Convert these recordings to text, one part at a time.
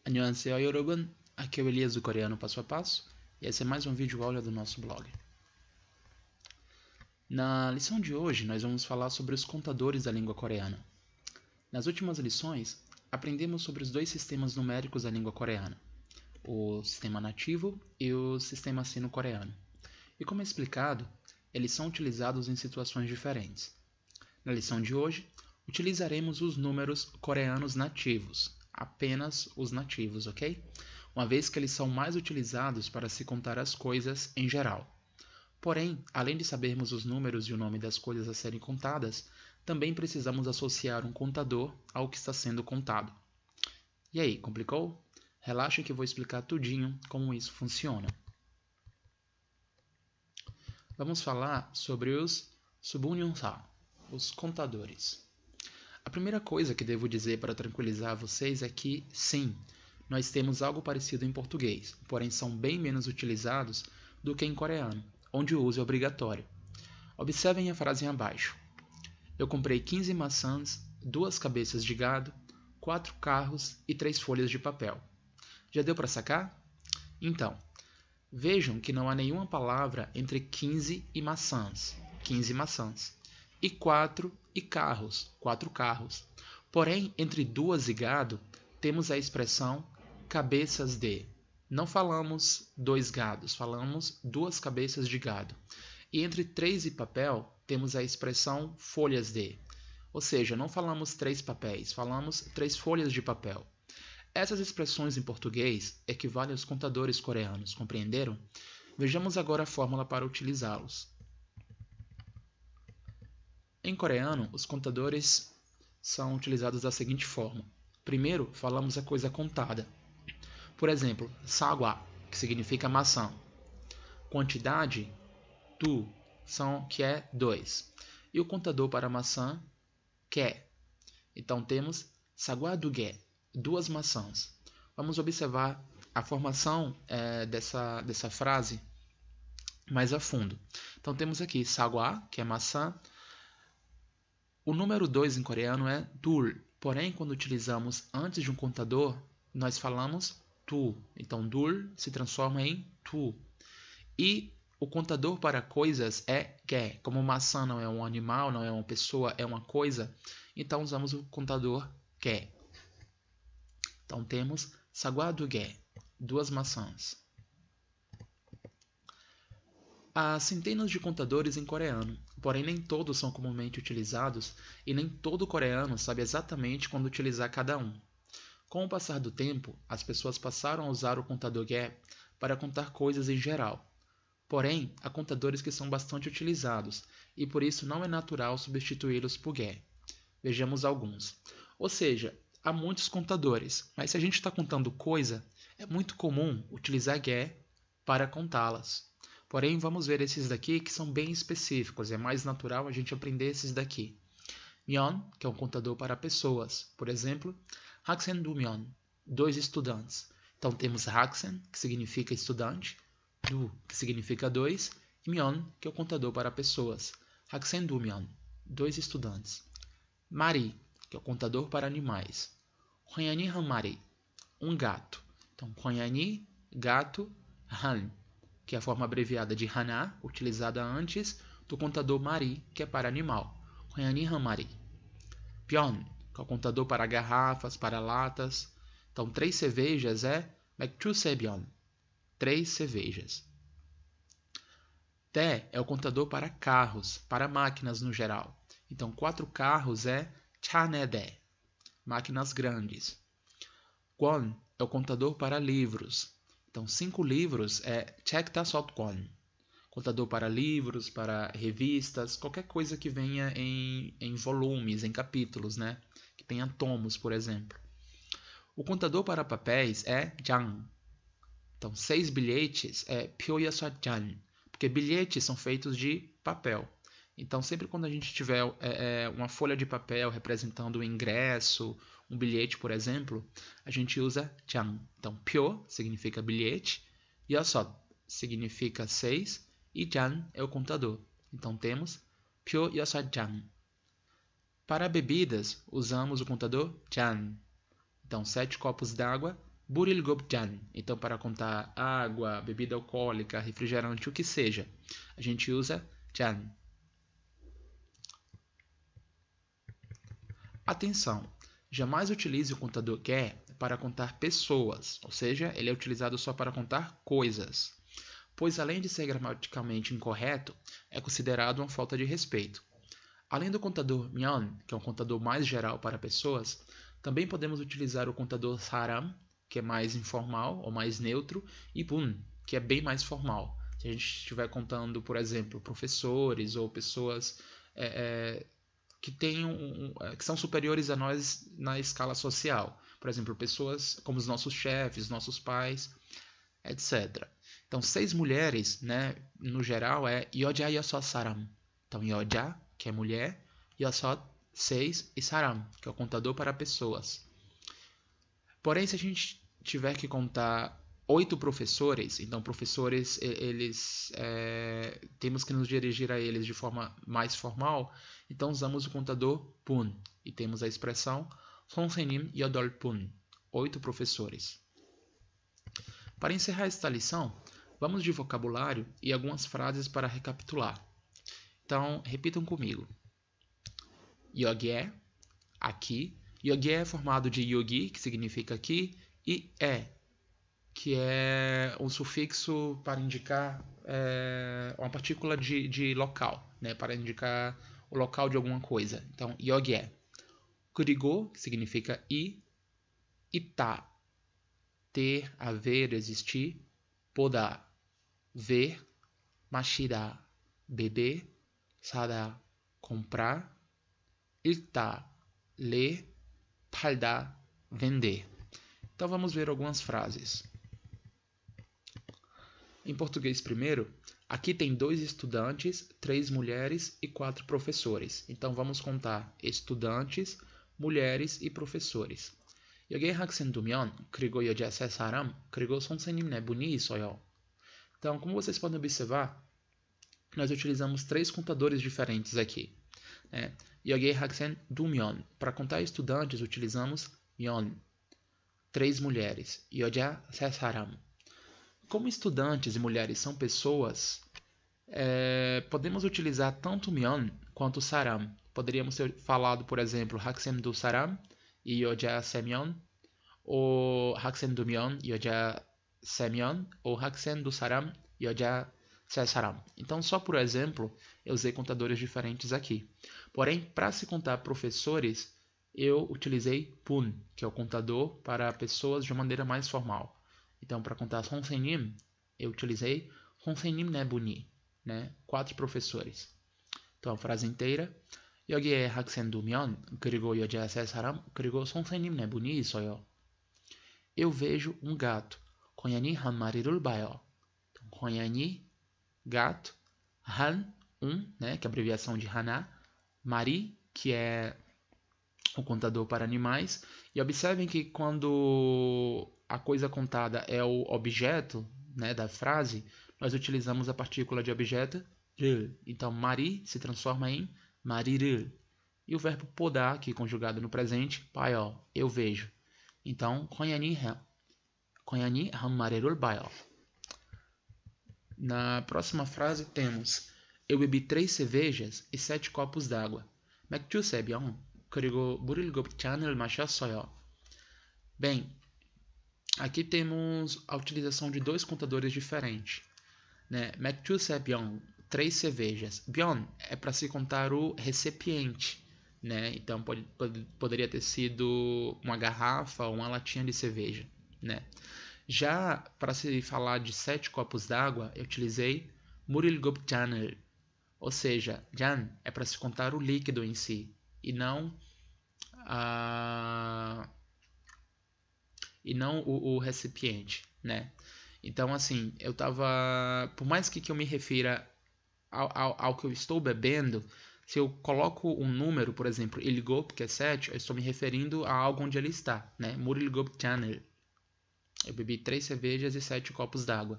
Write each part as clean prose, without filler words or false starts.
안녕하세요 여러분, aqui é o Elias do Coreano Passo a Passo e esse é mais um vídeo aula do nosso blog. Na lição de hoje nós vamos falar sobre os contadores da língua coreana. Nas últimas lições aprendemos sobre os dois sistemas numéricos da língua coreana, o sistema nativo e o sistema sino-coreano. E como é explicado, eles são utilizados em situações diferentes. Na lição de hoje utilizaremos os números coreanos nativos, apenas os nativos, ok? Uma vez que eles são mais utilizados para se contar as coisas em geral. Porém, além de sabermos os números e o nome das coisas a serem contadas, também precisamos associar um contador ao que está sendo contado. E aí, complicou? Relaxa que eu vou explicar tudinho como isso funciona. Vamos falar sobre os subunhyonsa, os contadores. A primeira coisa que devo dizer para tranquilizar vocês é que, sim, nós temos algo parecido em português, porém são bem menos utilizados do que em coreano, onde o uso é obrigatório. Observem a frase abaixo. Eu comprei 15 maçãs, 2 cabeças de gado, 4 carros e 3 folhas de papel. Já deu para sacar? Então, vejam que não há nenhuma palavra entre 15 e maçãs, 15 maçãs, e 4 e carros, 4 carros. Porém, entre 2 e gado, temos a expressão cabeças de. Não falamos 2 gados, falamos 2 cabeças de gado. E entre 3 e papel, temos a expressão folhas de. Ou seja, não falamos 3 papéis, falamos 3 folhas de papel. Essas expressões em português equivalem aos contadores coreanos, compreenderam? Vejamos agora a fórmula para utilizá-los. Em coreano, os contadores são utilizados da seguinte forma. Primeiro, falamos a coisa contada. Por exemplo, sagwa, que significa maçã. Quantidade, tu, que é 2. E o contador para maçã, que. Então temos sagwa duge, 2 maçãs. Vamos observar a formação dessa frase mais a fundo. Então temos aqui sagwa, que é maçã. O número 2 em coreano é dul, porém quando utilizamos antes de um contador, nós falamos tu. Então dul se transforma em tu. E o contador para coisas é ge. Como maçã não é um animal, não é uma pessoa, é uma coisa, então usamos o contador ge. Então temos sagwa duge, 2 maçãs. Há centenas de contadores em coreano, porém nem todos são comumente utilizados e nem todo coreano sabe exatamente quando utilizar cada um. Com o passar do tempo, as pessoas passaram a usar o contador ge para contar coisas em geral. Porém, há contadores que são bastante utilizados e por isso não é natural substituí-los por ge. Vejamos alguns. Ou seja, há muitos contadores, mas se a gente está contando coisa, é muito comum utilizar ge para contá-las. Porém, vamos ver esses daqui que são bem específicos, é mais natural a gente aprender esses daqui. Myeon, que é um contador para pessoas, por exemplo, 학생 2명, 2 estudantes. Então temos 학생, que significa estudante, du, que significa 2, e myeon, que é o contador para pessoas. 학생 2명, 2 estudantes. Mari, que é o contador para animais. 고양이 한 마리, um gato. Então, 고양이, gato, 한, que é a forma abreviada de hana, utilizada antes do contador mari, que é para animal. 고양이 한 마리. Pyeon, que é o contador para garrafas, para latas. Então, 3 cervejas é 맥주 3병, 3 cervejas. Te é o contador para carros, para máquinas no geral. Então, 4 carros é 차 4대, máquinas grandes. Kwon é o contador para livros. Então, 5 livros é 책 5권. Contador para livros, para revistas, qualquer coisa que venha em volumes, em capítulos, né? Que tenha tomos, por exemplo. O contador para papéis é 장. Então, 6 bilhetes é 표 6장, porque bilhetes são feitos de papel. Então, sempre quando a gente tiver uma folha de papel representando um ingresso, um bilhete, por exemplo, a gente usa 장. Então, 표 significa bilhete, 6 significa 6 e 장 é o contador. Então, temos 표 6장. Para bebidas, usamos o contador 장. Então, 7 copos d'água, Burilgobjan. Então, para contar água, bebida alcoólica, refrigerante, o que seja, a gente usa jan. Atenção! Jamais utilize o contador ge para contar pessoas, ou seja, ele é utilizado só para contar coisas, pois além de ser gramaticalmente incorreto, é considerado uma falta de respeito. Além do contador myeon, que é um contador mais geral para pessoas, também podemos utilizar o contador saram, que é mais informal ou mais neutro, e bun, que é bem mais formal. Se a gente estiver contando, por exemplo, professores ou pessoas que que são superiores a nós na escala social. Por exemplo, pessoas como os nossos chefes, nossos pais, etc. Então, 6 mulheres, né, no geral, é Yoja Yosot Saram. Então, Yoja, que é mulher, Yosot, 6, e Saram, que é o contador para pessoas. Porém, se a gente tiver que contar 8 professores, então professores, temos que nos dirigir a eles de forma mais formal, então usamos o contador pun, e temos a expressão Sonsenim Yodol Pun, 8 professores. Para encerrar esta lição, vamos de vocabulário e algumas frases para recapitular. Então, repitam comigo. Yogye, aqui. Yogye é formado de yogi, que significa aqui, e que é um sufixo para indicar uma partícula de local, né, para indicar o local de alguma coisa. Então, yogye. Kurigo, que significa e. Ita, ter, haver, existir. Poda, ver. Mashida, beber. Sada, comprar. Ilta, ler. Palda, vender. Então vamos ver algumas frases. Em português primeiro, aqui tem 2 estudantes, 3 mulheres e 4 professores. Então vamos contar estudantes, mulheres e professores. 여기에 학생 2명, 그리고 여자 3사람, 그리고 선생님 4분이 있어요. Então, como vocês podem observar, nós utilizamos 3 contadores diferentes aqui. 여기에 학생 2명. Para contar estudantes, utilizamos 명, 3 mulheres. 여자 3사람. Como estudantes e mulheres são pessoas, podemos utilizar tanto 명 quanto saram. Poderíamos ter falado, por exemplo, 학생 2사람 e 여자 3명, ou 학생 2명, 여자 3명, ou 학생 2사람, 여자 3사람. Então, só por exemplo, eu usei contadores diferentes aqui. Porém, para se contar professores, eu utilizei pun, que é o contador para pessoas de uma maneira mais formal. Então, para contar 선생님, eu utilizei 선생님 4분이, né? 4 professores. Então, a frase inteira. 여기에 학생 2명, 그리고 여자 3사람, 그리고 선생님 4분이 있어요. Eu vejo um gato. 고양이 한 마리를 봐요. Então, 고양이, gato, 한, né? Que é a abreviação de 하나, mari, que é o contador para animais. E observem que quando a coisa contada é o objeto, né, da frase, nós utilizamos a partícula de objeto 를. Então, mari se transforma em mari를. E o verbo podar, aqui conjugado no presente, 봐요, eu vejo. Então, 고양이 한 마리를 봐요. Na próxima frase temos eu bebi 3 cervejas e 7 copos d'água. 맥주 3병, 그리고 물을 7잔을 마셨어요. Bem, aqui temos a utilização de 2 contadores diferentes. Né? 맥주 3병, 3 cervejas. 병 é para se contar o recipiente. Né? Então poderia ter sido uma garrafa ou uma latinha de cerveja. Né? Já para se falar de 7 copos d'água, eu utilizei 물을 7잔을. Ou seja, jan é para se contar o líquido em si e não o recipiente, né? Então, assim, eu tava... Por mais que eu me refira ao que eu estou bebendo, se eu coloco um número, por exemplo, ilgop, que é 7, eu estou me referindo a algo onde ele está, né? 물을 잔을. Eu bebi 3 cervejas e 7 copos d'água.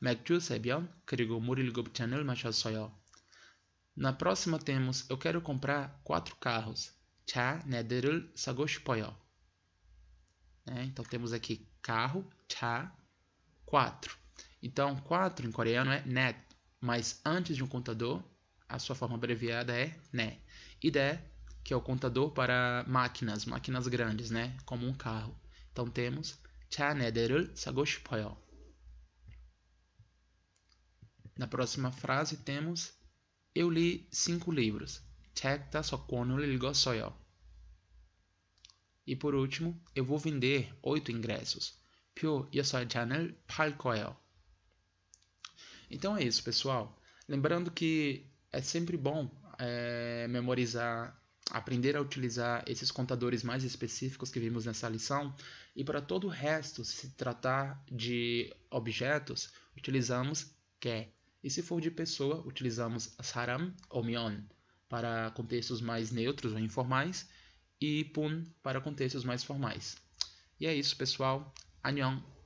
맥주 3병, 그리고 물을 7잔을 마셨어요. Na próxima temos eu quero comprar 4 carros. 차 4대를 사고 싶어요. né? Então temos aqui carro, 차, 4. Então 4 em coreano é net, mas antes de um contador, a sua forma abreviada é né. E de, que é o contador para máquinas grandes, né? Como um carro. Então temos 차 4대를 사고 싶어요. Na próxima frase temos eu li 5 livros. 책 5권을 읽었어요. E por último, eu vou vender 8 ingressos. 표 6잔을 팔 거예요. Então é isso, pessoal. Lembrando que é sempre bom memorizar, aprender a utilizar esses contadores mais específicos que vimos nessa lição. E para todo o resto, se tratar de objetos, utilizamos que. E se for de pessoa, utilizamos 사람 ou 면 para contextos mais neutros ou informais e 분 para contextos mais formais. E é isso, pessoal. 안녕!